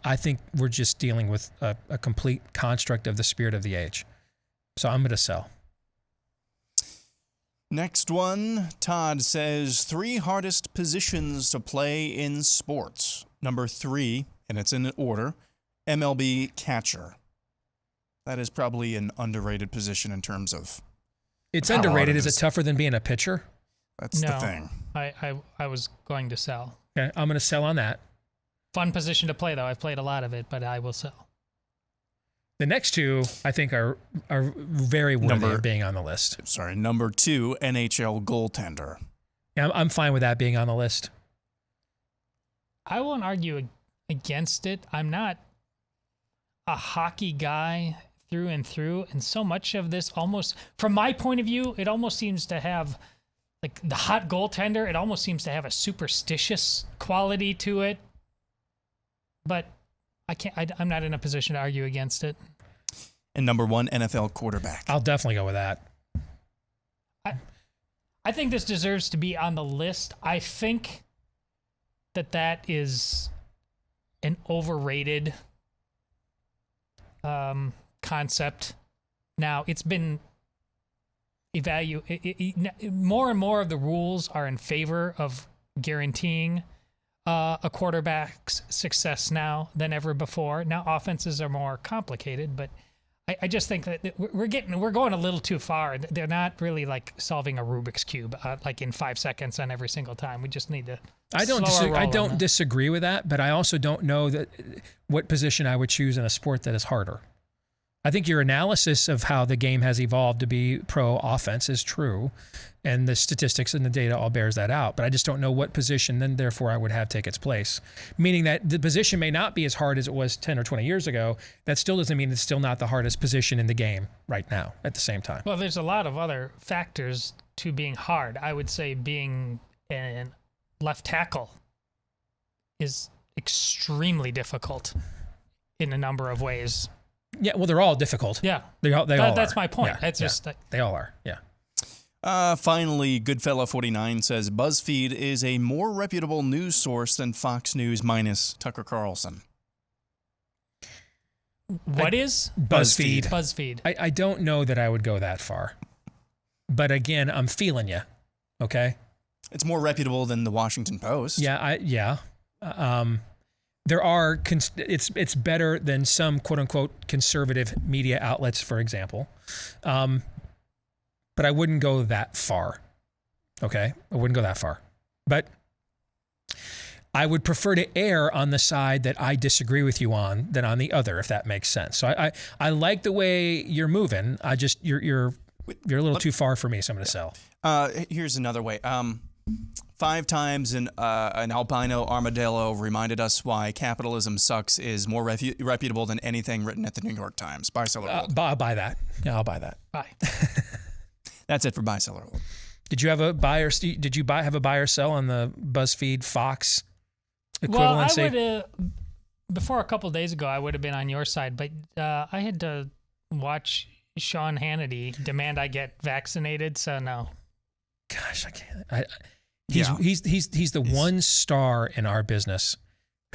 S1: I think we're just dealing with a complete construct of the spirit of the age. So I'm going to sell.
S3: Next one, Todd says 3 hardest positions to play in sports. Number 3, and it's in order, MLB catcher. That is probably an underrated position in terms of.
S1: It's underrated. Is it tougher than being a pitcher?
S3: That's the thing.
S2: I was going to sell.
S1: Okay, I'm going to sell on that.
S2: Fun position to play, though. I've played a lot of it, but I will sell.
S1: The next 2, I think, are very worthy of being on the list.
S3: Sorry, number 2, NHL goaltender.
S1: Yeah, I'm fine with that being on the list.
S2: I won't argue against it. I'm not a hockey guy through and through. And so much of this almost, from my point of view, it almost seems to have, like the hot goaltender, it almost seems to have a superstitious quality to it. But I'm not in a position to argue against it.
S3: And number 1 NFL quarterback.
S1: I'll definitely go with that.
S2: I think this deserves to be on the list. I think that is an overrated concept. Now, it's been more and more of the rules are in favor of guaranteeing a quarterback's success now than ever before. Now, offenses are more complicated, but I just think that we're going a little too far. They're not really like solving a Rubik's Cube like in 5 seconds on every single time. We just need to.
S1: I don't disagree with that, but I also don't know what position I would choose in a sport that is harder. I think your analysis of how the game has evolved to be pro offense is true, and the statistics and the data all bears that out. But I just don't know what position then therefore I would have take its place. Meaning that the position may not be as hard as it was 10 or 20 years ago. That still doesn't mean it's still not the hardest position in the game right now at the same time.
S2: Well, there's a lot of other factors to being hard. I would say being a left tackle is extremely difficult in a number of ways.
S1: Yeah, well, they're all difficult.
S2: Yeah,
S1: they all
S2: that's
S1: are.
S2: my point.
S1: Yeah,
S2: That's just
S1: they all are. Yeah.
S3: Finally, Goodfella49 says BuzzFeed is a more reputable news source than Fox News minus Tucker Carlson.
S2: What is
S1: BuzzFeed?
S2: BuzzFeed.
S1: I don't know that I would go that far, but again, I'm feeling you. Okay.
S3: It's more reputable than the Washington Post.
S1: Yeah. There are, it's better than some quote unquote conservative media outlets, for example. But I wouldn't go that far. Okay. I wouldn't go that far, but I would prefer to err on the side that I disagree with you on than on the other, if that makes sense. So I like the way you're moving. I just, you're a little too far for me, so I'm going to sell.
S3: Here's another way. 5 times an albino armadillo reminded us why capitalism sucks is more reputable than anything written at the New York Times. Buy, sell, or hold.
S1: I'll buy that. Yeah, I'll buy that.
S2: Bye.
S3: That's it for buy, sell, or hold.
S1: Did you have a buy or have a buy or sell on the BuzzFeed Fox equivalency?
S2: Well, I would before a couple of days ago, I would have been on your side, but I had to watch Sean Hannity demand I get vaccinated, so no.
S1: Gosh, I can't. He's the one star in our business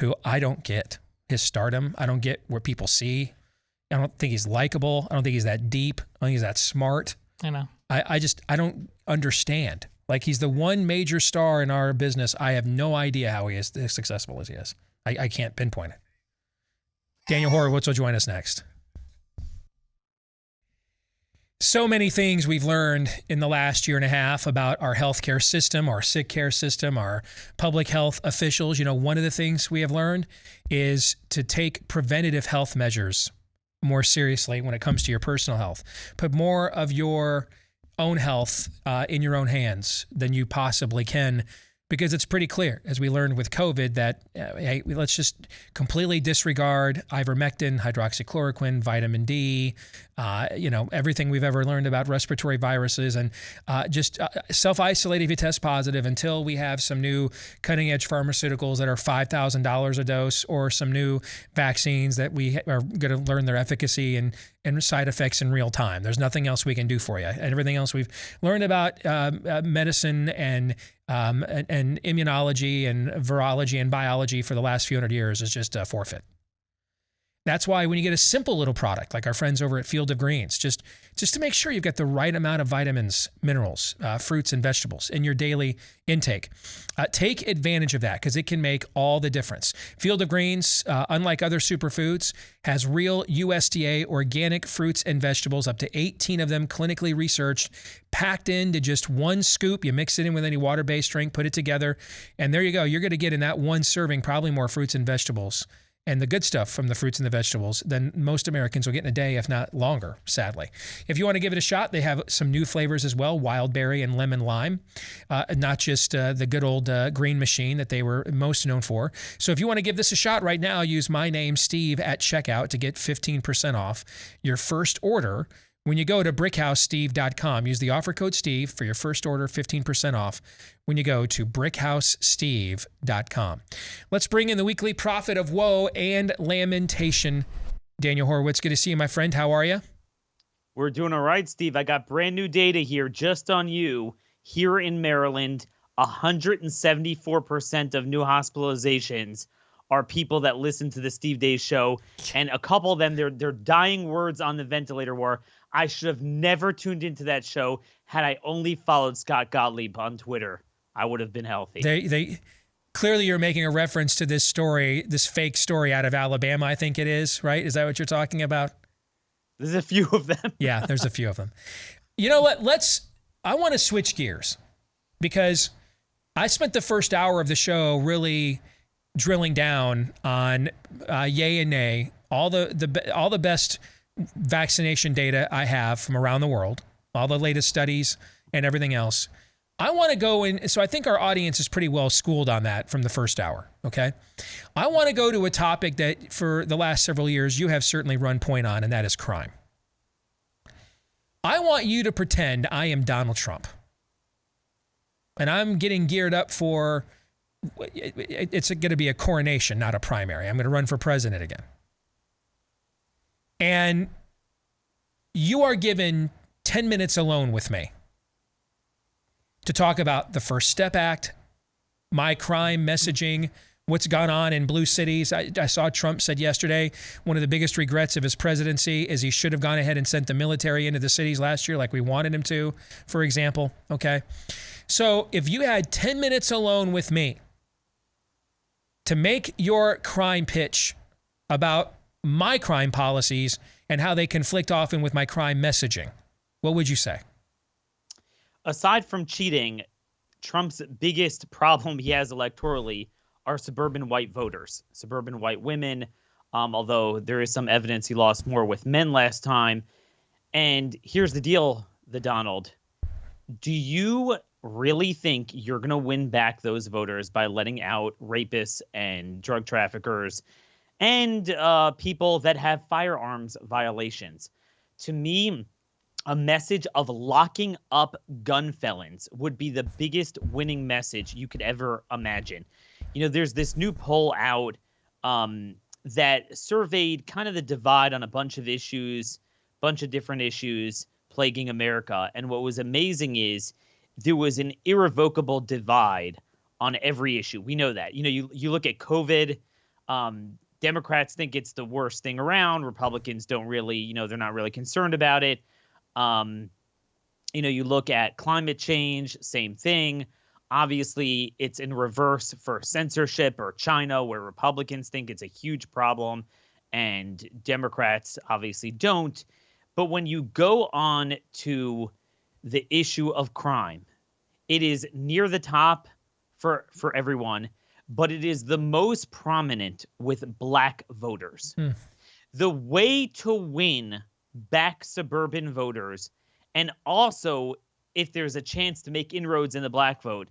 S1: who I don't get his stardom. I don't get where people see. I don't think he's likable. I don't think he's that deep. I don't think he's that smart.
S2: I know.
S1: I don't understand. Like, he's the one major star in our business. I have no idea how he is as successful as he is. I can't pinpoint it. Daniel Horowitz will join us next. So many things we've learned in the last year and a half about our healthcare system, our sick care system, our public health officials. You know, one of the things we have learned is to take preventative health measures more seriously when it comes to your personal health. Put more of your own health in your own hands than you possibly can, because it's pretty clear, as we learned with COVID, that hey, let's just completely disregard ivermectin, hydroxychloroquine, vitamin D, everything we've ever learned about respiratory viruses, and just self-isolate if you test positive until we have some new cutting-edge pharmaceuticals that are $5,000 a dose, or some new vaccines that we are going to learn their efficacy and side effects in real time. There's nothing else we can do for you. And everything else we've learned about medicine and immunology and virology and biology for the last few hundred years is just a forfeit. That's why when you get a simple little product like our friends over at Field of Greens, just to make sure you've got the right amount of vitamins, minerals, fruits, and vegetables in your daily intake, take advantage of that, because it can make all the difference. Field of Greens, unlike other superfoods, has real USDA organic fruits and vegetables, up to 18 of them clinically researched, packed into just one scoop. You mix it in with any water-based drink, put it together, and there you go. You're going to get in that one serving probably more fruits and vegetables and the good stuff from the fruits and the vegetables than most Americans will get in a day, if not longer, sadly. If you want to give it a shot, they have some new flavors as well, wild berry and lemon lime, not just the good old green machine that they were most known for. So if you want to give this a shot right now, use my name, Steve, at checkout to get 15% off your first order. When you go to BrickHouseSteve.com, use the offer code Steve for your first order, 15% off when you go to BrickHouseSteve.com. Let's bring in the weekly prophet of woe and lamentation, Daniel Horowitz. Good to see you, my friend. How are you?
S7: We're doing all right, Steve. I got brand new data here just on you. Here in Maryland, 174% of new hospitalizations are people that listen to the Steve Deace Show, and a couple of them, their dying words on the ventilator were, "I should have never tuned into that show had I only followed Scott Gottlieb on Twitter. I would have been healthy."
S1: They clearly, you're making a reference to this story, this fake story out of Alabama, I think it is, right? Is that what you're talking about?
S7: There's a few of them.
S1: Yeah, there's a few of them. You know what? I want to switch gears because I spent the first hour of the show really drilling down on yay and nay, all the best vaccination data I have from around the world, all the latest studies and everything else. I want to go in, so I think our audience is pretty well schooled on that from the first hour, okay? I want to go to a topic that for the last several years you have certainly run point on, and that is crime. I want you to pretend I am Donald Trump. And I'm getting geared up for, it's going to be a coronation, not a primary. I'm going to run for president again. And you are given 10 minutes alone with me to talk about the First Step Act, my crime messaging, what's gone on in blue cities. I saw Trump said yesterday, one of the biggest regrets of his presidency is he should have gone ahead and sent the military into the cities last year like we wanted him to, for example, okay? So if you had 10 minutes alone with me to make your crime pitch about my crime policies and how they conflict often with my crime messaging, what would you say?
S7: Aside from cheating, Trump's biggest problem he has electorally are suburban white voters, suburban white women, although there is some evidence he lost more with men last time. And here's the deal, the Donald. Do you really think you're going to win back those voters by letting out rapists and drug traffickers and people that have firearms violations? To me, a message of locking up gun felons would be the biggest winning message you could ever imagine. You know, there's this new poll out that surveyed kind of the divide on a bunch of different issues plaguing America. And what was amazing is there was an irrevocable divide on every issue. We know that. You know, you look at COVID, Democrats think it's the worst thing around. Republicans don't really, they're not really concerned about it. You look at climate change, same thing. Obviously, it's in reverse for censorship or China, where Republicans think it's a huge problem and Democrats obviously don't. But when you go on to the issue of crime, it is near the top for everyone, but it is the most prominent with black voters. The way to win back suburban voters, and also if there's a chance to make inroads in the black vote,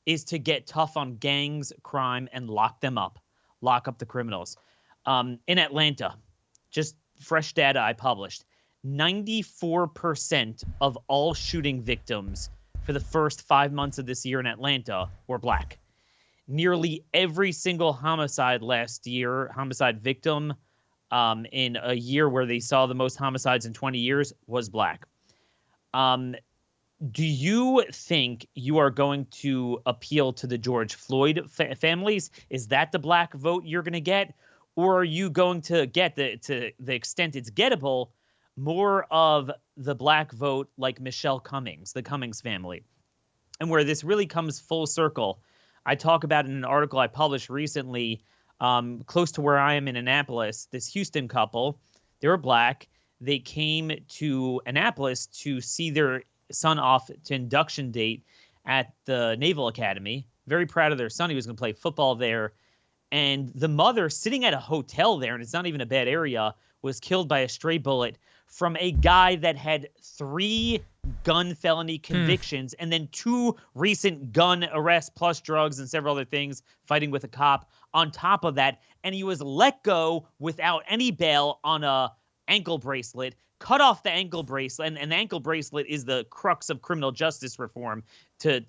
S7: is to get tough on gangs, crime, and lock them up. Lock up the criminals. In Atlanta, just fresh data I published, 94% of all shooting victims for the first 5 months of this year in Atlanta were black. Nearly every single homicide victim in a year where they saw the most homicides in 20 years was black. Do you think you are going to appeal to the George Floyd families? Is that the black vote you're going to get? Or are you going to get, to the extent it's gettable, more of the black vote like Michelle Cummings, the Cummings family? And where this really comes full circle, I talk about in an article I published recently, close to where I am in Annapolis, this Houston couple, they were black. They came to Annapolis to see their son off to induction date at the Naval Academy. Very proud of their son. He was going to play football there. And the mother, sitting at a hotel there, and it's not even a bad area, was killed by a stray bullet from a guy that had 3 gun felony convictions and then 2 recent gun arrests plus drugs and several other things, fighting with a cop on top of that. And he was let go without any bail on a ankle bracelet, cut off the ankle bracelet. And an ankle bracelet is the crux of criminal justice reform, to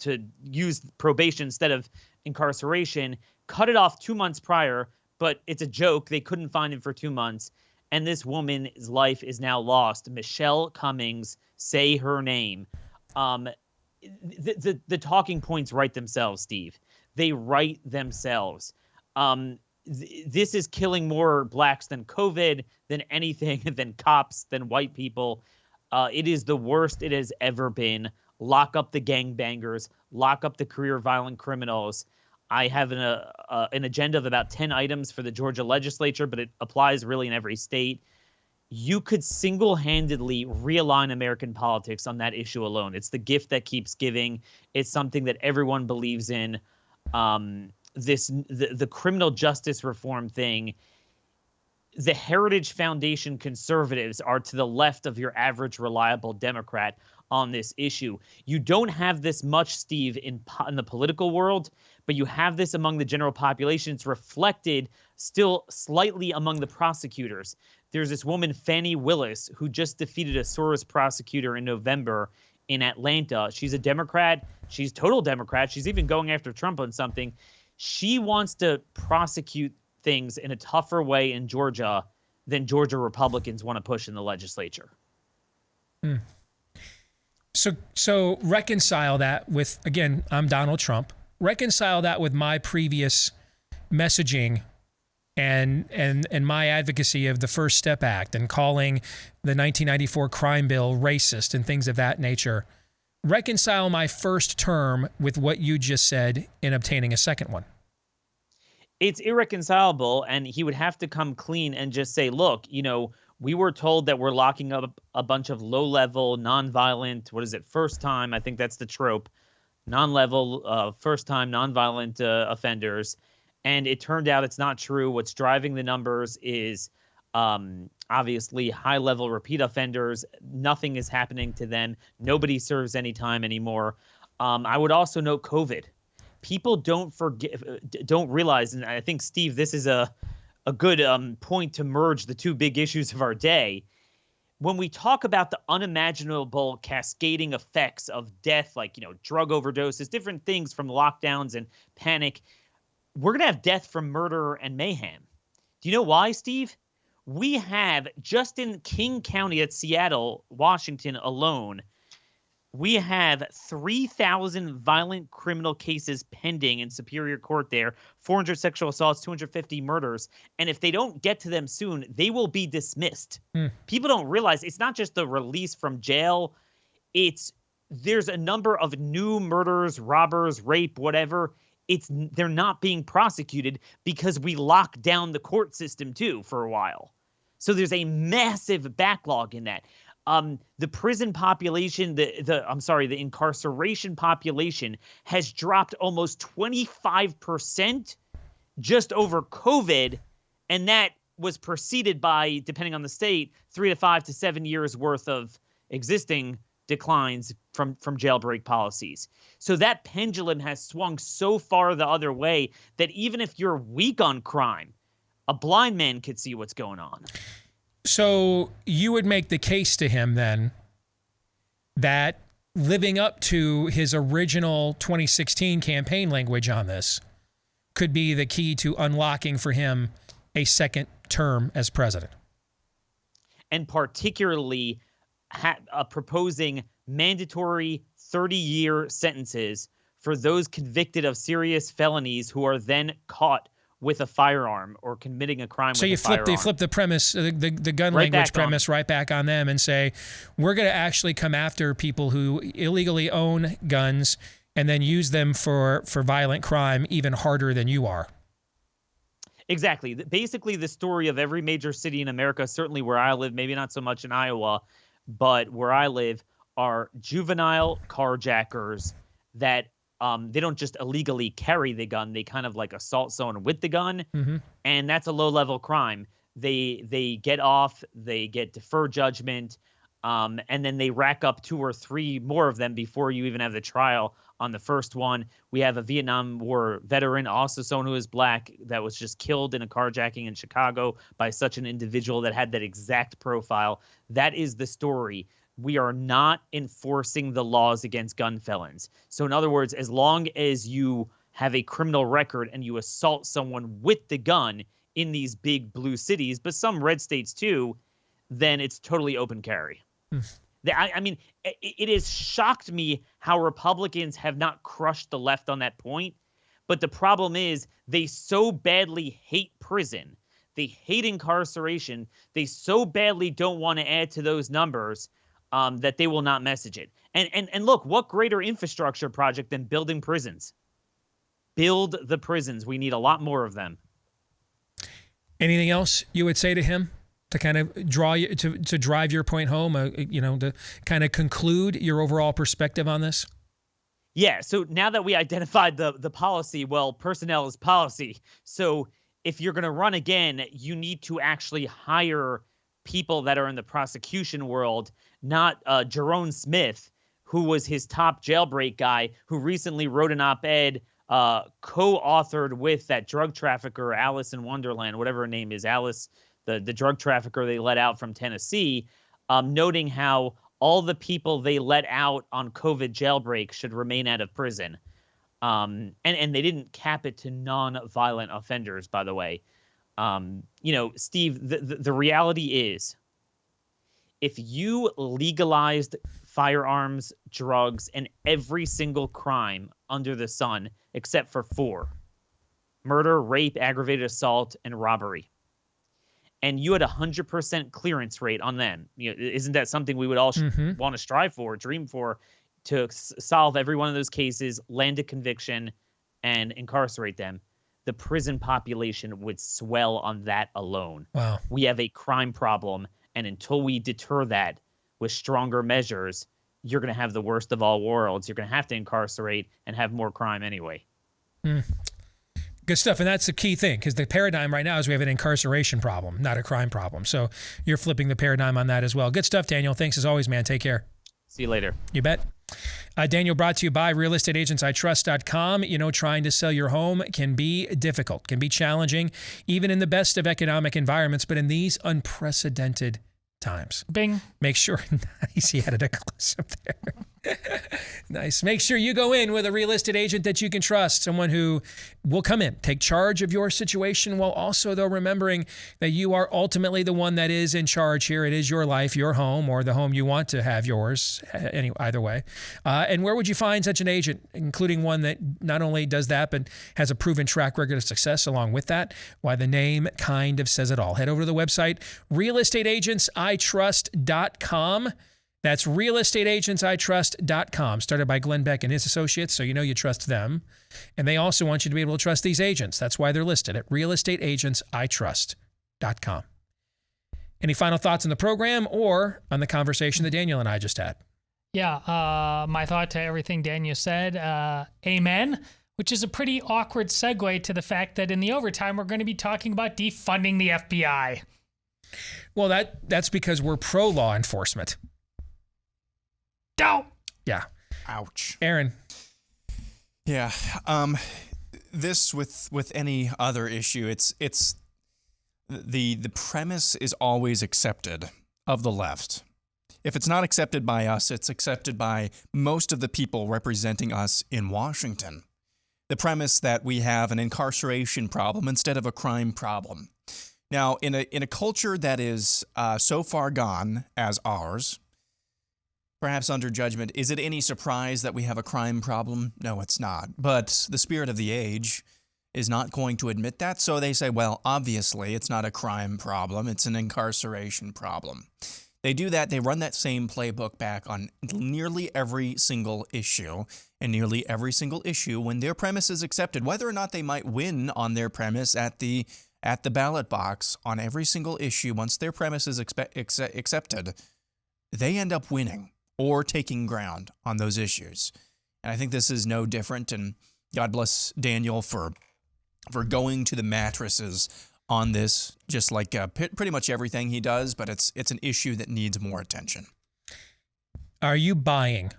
S7: use probation instead of incarceration. Cut it off 2 months prior, but it's a joke. They couldn't find him for 2 months. And this woman's life is now lost. Michelle Cummings, say her name. The talking points write themselves, Steve. They write themselves. This is killing more blacks than COVID, than anything, than cops, than white people. It is the worst it has ever been. Lock up the gangbangers. Lock up the career violent criminals. I have an agenda of about 10 items for the Georgia legislature, but it applies really in every state. You could single-handedly realign American politics on that issue alone. It's the gift that keeps giving. It's something that everyone believes in. The criminal justice reform thing, the Heritage Foundation conservatives are to the left of your average reliable Democrat on this issue. You don't have this much, Steve, in the political world, but you have this among the general population. It's reflected still slightly among the prosecutors. There's this woman, Fannie Willis, who just defeated a Soros prosecutor in November in Atlanta. She's a Democrat. She's total Democrat. She's even going after Trump on something. She wants to prosecute things in a tougher way in Georgia than Georgia Republicans want to push in the legislature.
S1: So reconcile that with, again, I'm Donald Trump. Reconcile that with my previous messaging and my advocacy of the First Step Act and calling the 1994 crime bill racist and things of that nature. Reconcile my first term with what you just said in obtaining a second one.
S7: It's irreconcilable, and he would have to come clean and just say, look, we were told that we're locking up a bunch of low-level, nonviolent, first time, I think that's the trope, non-level, first-time, nonviolent offenders. And it turned out it's not true. What's driving the numbers is obviously high-level repeat offenders. Nothing is happening to them. Nobody serves any time anymore. I would also note COVID. People don't realize, and I think, Steve, this is a good point to merge the two big issues of our day. When we talk about the unimaginable cascading effects of death, like, drug overdoses, different things from lockdowns and panic, we're going to have death from murder and mayhem. Do you know why, Steve? We have, just in King County at Seattle, Washington alone, we have 3,000 violent criminal cases pending in Superior Court there, 400 sexual assaults, 250 murders. And if they don't get to them soon, they will be dismissed. People don't realize it's not just the release from jail. There's a number of new murders, robbers, rape, whatever. They're not being prosecuted because we locked down the court system too for a while. So there's a massive backlog in that. The prison population, the incarceration population has dropped almost 25% just over COVID. And that was preceded by, depending on the state, 3 to 5 to 7 years worth of existing declines from jailbreak policies. So that pendulum has swung so far the other way that even if you're weak on crime, a blind man could see what's going on.
S1: So you would make the case to him then that living up to his original 2016 campaign language on this could be the key to unlocking for him a second term as president.
S7: And particularly proposing mandatory 30-year sentences for those convicted of serious felonies who are then caught with a firearm or committing a crime with a firearm. So you flip
S1: the premise, the gun language premise right back on them and say, we're going to actually come after people who illegally own guns and then use them for violent crime even harder than you are.
S7: Exactly. Basically, the story of every major city in America, certainly where I live, maybe not so much in Iowa, but where I live, are juvenile carjackers that they don't just illegally carry the gun. They kind of like assault someone with the gun.
S1: Mm-hmm.
S7: And that's a low-level crime. They get off, they get deferred judgment, and then they rack up 2 or 3 more of them before you even have the trial on the first one. We have a Vietnam War veteran, also someone who is black, that was just killed in a carjacking in Chicago by such an individual that had that exact profile. That is the story. We are not enforcing the laws against gun felons. So in other words, as long as you have a criminal record and you assault someone with the gun in these big blue cities, but some red states too, then it's totally open carry. I mean, it has shocked me how Republicans have not crushed the left on that point. But the problem is they so badly hate prison. They hate incarceration. They so badly don't want to add to those numbers that they will not message it. And look, what greater infrastructure project than building prisons? Build the prisons. We need a lot more of them.
S1: Anything else you would say to him to kind of draw you to drive your point home? To kind of conclude your overall perspective on this.
S7: Yeah. So now that we identified the policy, well, personnel is policy. So if you're going to run again, you need to actually hire people that are in the prosecution world, not Jerome Smith, who was his top jailbreak guy, who recently wrote an op-ed co-authored with that drug trafficker, Alice in Wonderland, whatever her name is, Alice, the drug trafficker they let out from Tennessee, noting how all the people they let out on COVID jailbreak should remain out of prison. And they didn't cap it to non-violent offenders, by the way. Steve, the reality is, if you legalized firearms, drugs, and every single crime under the sun, except for 4, murder, rape, aggravated assault, and robbery, and you had 100% clearance rate on them, isn't that something we would all want to strive for, dream for, to solve every one of those cases, land a conviction, and incarcerate them? The prison population would swell on that alone.
S1: Wow.
S7: We have a crime problem, and until we deter that with stronger measures, you're going to have the worst of all worlds. You're going to have to incarcerate and have more crime anyway.
S1: Good stuff. And that's the key thing, because the paradigm right now is we have an incarceration problem, not a crime problem. So you're flipping the paradigm on that as well. Good stuff, Daniel. Thanks as always, man. Take care.
S7: See you later.
S1: You bet. Daniel, brought to you by realestateagentsitrust.com. Trying to sell your home can be difficult, can be challenging, even in the best of economic environments, but in these unprecedented times.
S2: Bing.
S1: Make sure, nice, he added a close up there. Nice. Make sure you go in with a real estate agent that you can trust, someone who will come in, take charge of your situation, while also, though, remembering that you are ultimately the one that is in charge here. It is your life, your home, or the home you want to have yours, either way. And where would you find such an agent, including one that not only does that, but has a proven track record of success along with that? Why, the name kind of says it all. Head over to the website, realestateagentsitrust.com. That's realestateagentsitrust.com, started by Glenn Beck and his associates, so you trust them. And they also want you to be able to trust these agents. That's why they're listed at realestateagentsitrust.com. Any final thoughts on the program or on the conversation that Daniel and I just had?
S2: Yeah, my thought to everything Daniel said, amen, which is a pretty awkward segue to the fact that in the overtime, we're going to be talking about defunding the FBI.
S1: Well, that's because we're pro-law enforcement.
S2: Don't.
S1: Yeah.
S3: Ouch.
S1: Aaron.
S3: Yeah. This with any other issue, it's the premise is always accepted of the left. If it's not accepted by us, it's accepted by most of the people representing us in Washington. The premise that we have an incarceration problem instead of a crime problem. Now, in a culture that is so far gone as ours, perhaps under judgment, is it any surprise that we have a crime problem? No, it's not. But the spirit of the age is not going to admit that, so they say, well, obviously it's not a crime problem, it's an incarceration problem. They do that, they run that same playbook back on nearly every single issue, and nearly every single issue, when their premise is accepted, whether or not they might win on their premise at the ballot box, on every single issue, once their premise is accepted, they end up winning or taking ground on those issues. And I think this is no different. And God bless Daniel for going to the mattresses on this, just like pretty much everything he does. But it's an issue that needs more attention.
S1: Are you buying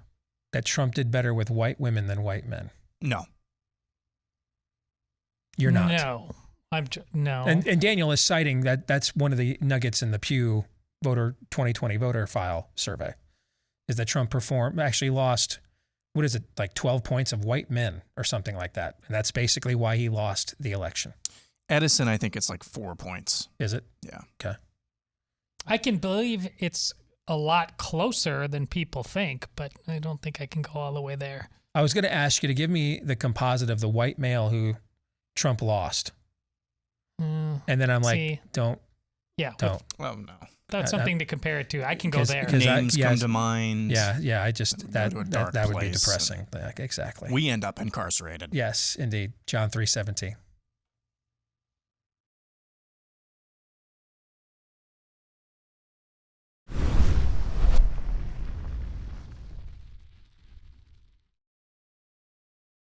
S1: that Trump did better with white women than white men?
S3: No.
S1: You're not.
S2: No. No.
S1: And Daniel is citing that's one of the nuggets in the Pew 2020 voter file survey, is that Trump actually lost, what is it, like 12 points of white men or something like that. And that's basically why he lost the election.
S3: Edison, I think it's like 4 points.
S1: Is it?
S3: Yeah.
S1: Okay.
S2: I can believe it's a lot closer than people think, but I don't think I can go all the way there.
S1: I was going to ask you to give me the composite of the white male who Trump lost. And then I'm like, don't.
S3: Oh, no.
S2: That's something to compare it to. I can go there.
S3: Names come to mind.
S1: Yeah. I just, that would be depressing. Exactly.
S3: We end up incarcerated.
S1: Yes, indeed. John 3:17.